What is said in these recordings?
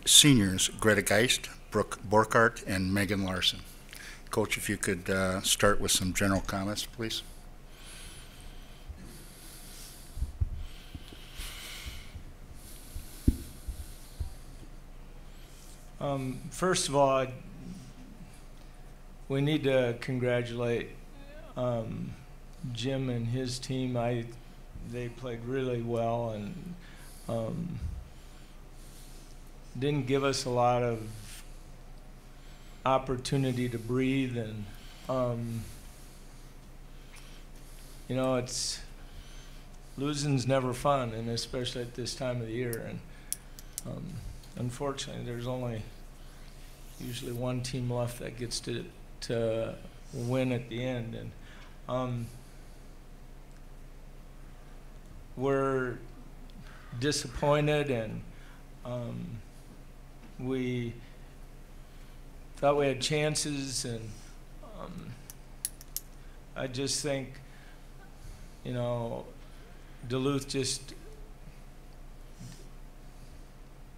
seniors, Greta Geist, Brooke Borkart, and Megan Larson. Coach, if you could start with some general comments, please. First of all, we need to congratulate Jim and his team. They played really well and didn't give us a lot of opportunity to breathe. And you know, it's losing's never fun, and especially at this time of the year. And unfortunately, there's only usually one team left that gets to win at the end. And we're disappointed, and we thought we had chances, and I just think, you know, Duluth just,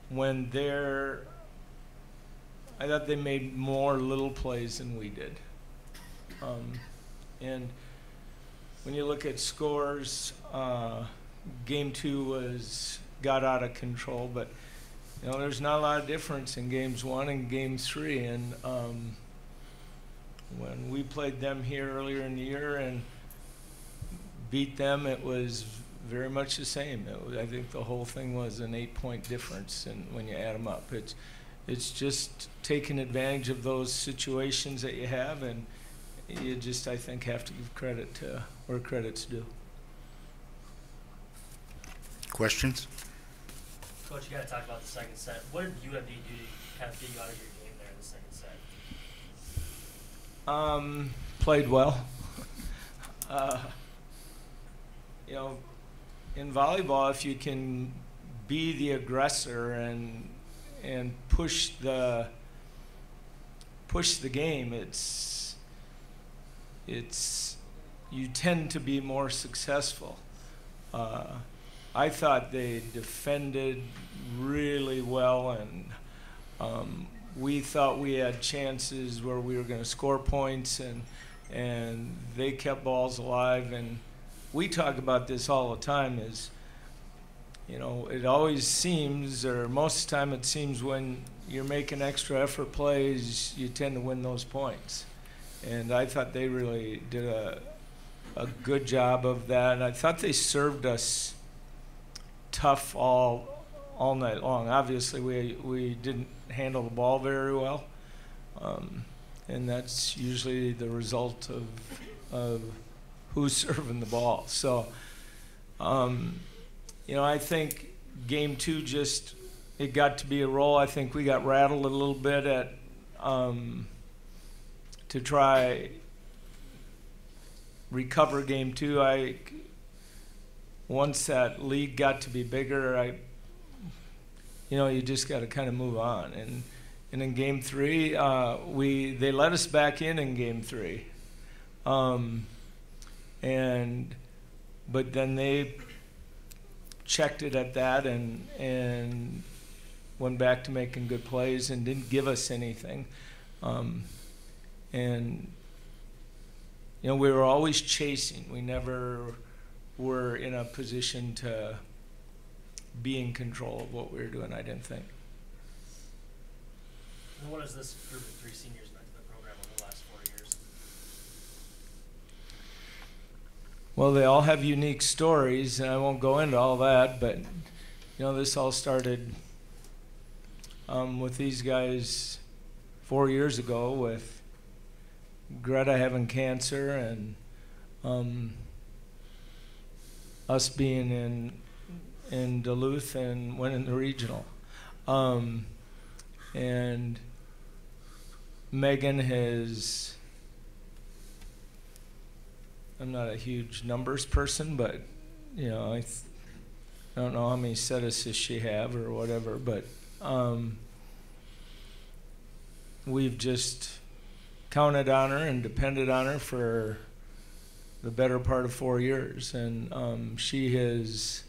when they're, I thought they made more little plays than we did. And when you look at scores, game 2 got out of control, but you know, there's not a lot of difference in games 1 and game 3. And when we played them here earlier in the year and beat them, it was very much the same. I think the whole thing was an 8-point difference, and when you add them up, it's just taking advantage of those situations that you have, and you just, I think, have to give credit to where credit's due. Questions? Coach, you got to talk about the second set. What did UMD do to kind of get you out of your game there in the second set? Played well. You know, in volleyball, if you can be the aggressor and push the game, you tend to be more successful. I thought they defended really well, and we thought we had chances where we were going to score points, and they kept balls alive. And we talk about this all the time, is, you know, it always seems, or most of the time it seems, when you're making extra effort plays, you tend to win those points. And I thought they really did a good job of that. And I thought they served us tough all night long. Obviously, we didn't handle the ball very well. And that's usually the result of who's serving the ball. So, you know, I think game 2 just, it got to be a roll. I think we got rattled a little bit at to try recover game 2. Once that lead got to be bigger, you know, you just got to kind of move on. And in game 3, they let us back in game 3. But then they checked it at that and went back to making good plays and didn't give us anything. And you know, we were always chasing. We never were in a position to be in control of what we were doing, I didn't think. And what has this group of 3 seniors meant to the program over the last 4 years? Well, they all have unique stories, and I won't go into all that, but you know, this all started with these guys 4 years ago, with Greta having cancer and us being in Duluth and winning the regional. And Megan has, I'm not a huge numbers person, but you know, I don't know how many set assists she have or whatever, but we've just counted on her and depended on her for the better part of 4 years, and she has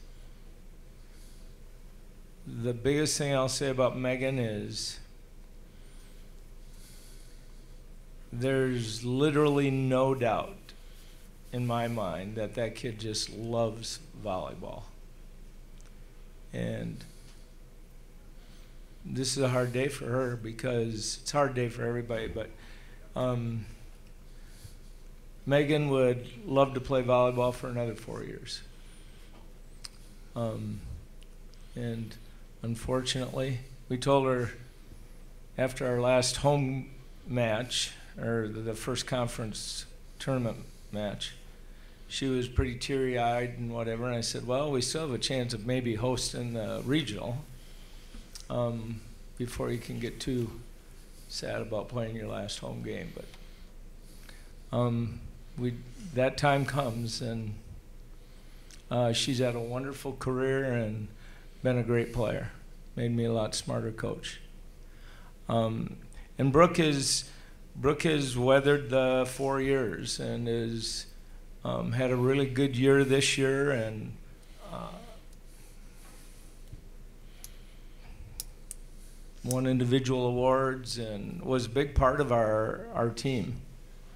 the biggest thing I'll say about Megan is there's literally no doubt in my mind that that kid just loves volleyball. And this is a hard day for her because it's a hard day for everybody, but Megan would love to play volleyball for another 4 years. And unfortunately, we told her after our last home match, or the first conference tournament match, she was pretty teary-eyed and whatever, and I said, well, we still have a chance of maybe hosting the regional before you can get too sad about playing your last home game. But that time comes, and she's had a wonderful career and been a great player. Made me a lot smarter coach. And Brooke has weathered the 4 years and is had a really good year this year, and won individual awards and was a big part of our team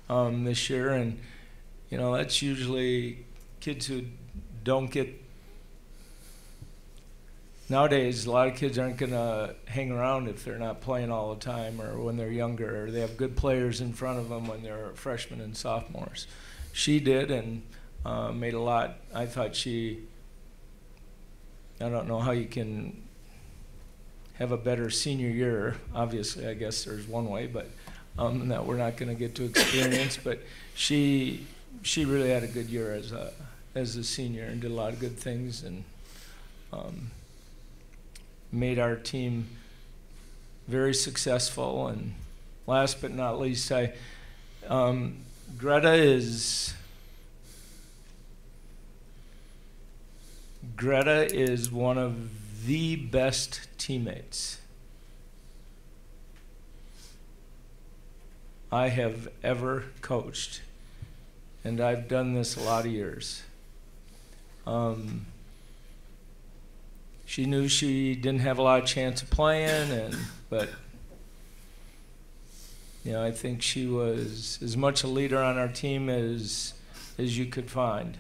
this year. And you know, that's usually kids who don't get nowadays. A lot of kids aren't going to hang around if they're not playing all the time, or when they're younger, or they have good players in front of them when they're freshmen and sophomores. She did, and made a lot. I thought I don't know how you can have a better senior year. Obviously, I guess there's one way, but that we're not going to get to experience. But she really had a good year as a senior and did a lot of good things, and made our team very successful. And last but not least, Greta is one of the best teammates I have ever coached, and I've done this a lot of years. She knew she didn't have a lot of chance of playing, but you know, I think she was as much a leader on our team as you could find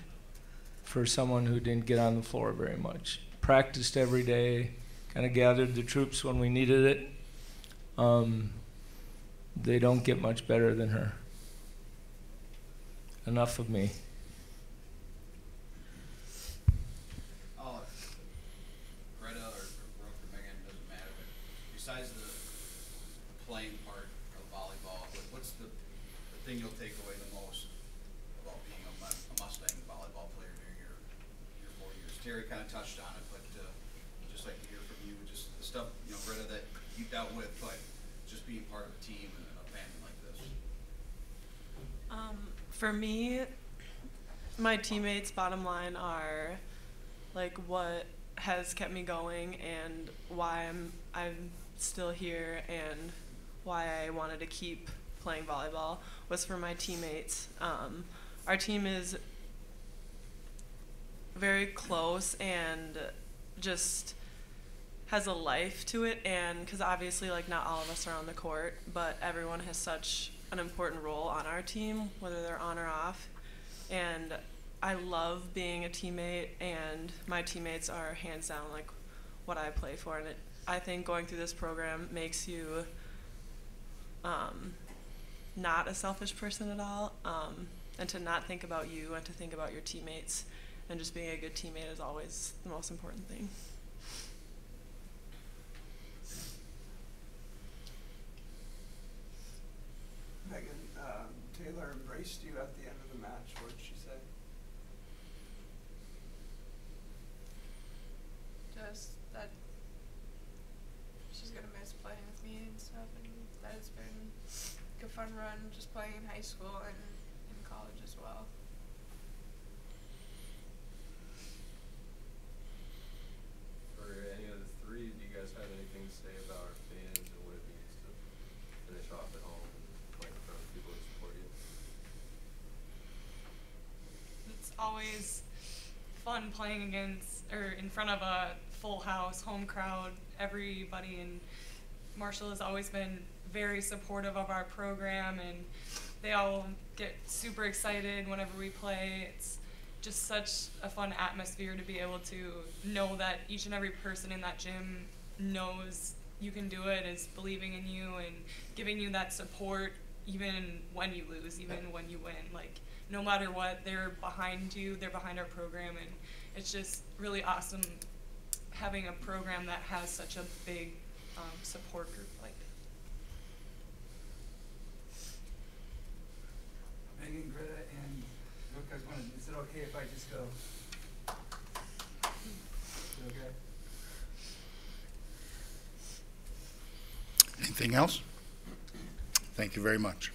for someone who didn't get on the floor very much. Practiced every day, kind of gathered the troops when we needed it. They don't get much better than her. Enough of me. Greta or Brooke or Megan, doesn't matter, but besides the playing part of volleyball, what's the thing you'll take away the most about being a Mustang volleyball player during your 4 years? Terry kind of touched on it, but just like to hear from you, just the stuff, you know, Greta, that you dealt with, but just being part of a team and a family like this. For me, my teammates, bottom line, are like what has kept me going and why I'm still here and why I wanted to keep playing volleyball was for my teammates. Our team is very close and just has a life to it, and because obviously like not all of us are on the court, but everyone has such an important role on our team, whether they're on or off. And I love being a teammate, and my teammates are hands down like what I play for. And I think going through this program makes you not a selfish person at all, and to not think about you and to think about your teammates, and just being a good teammate is always the most important thing. Megan, Taylor embraced you at the end of the match. What did she say? Just that she's gonna miss playing with me and stuff, and that it's been like a fun run just playing in high school and in college as well. For any of the three, do you guys have anything to say about our fans and what it means to finish off at home and play in front of people who support you? It's always fun playing against or in front of a full house, home crowd, everybody, and Marshall has always been very supportive of our program, and they all get super excited whenever we play. It's just such a fun atmosphere to be able to know that each and every person in that gym knows you can do it, is believing in you and giving you that support even when you lose, even when you win. Like, no matter what, they're behind you, they're behind our program, and it's just really awesome having a program that has such a big support group like that. Megan, Greta, and Lucas, is it okay if I just go? Is it okay? Anything else? Thank you very much.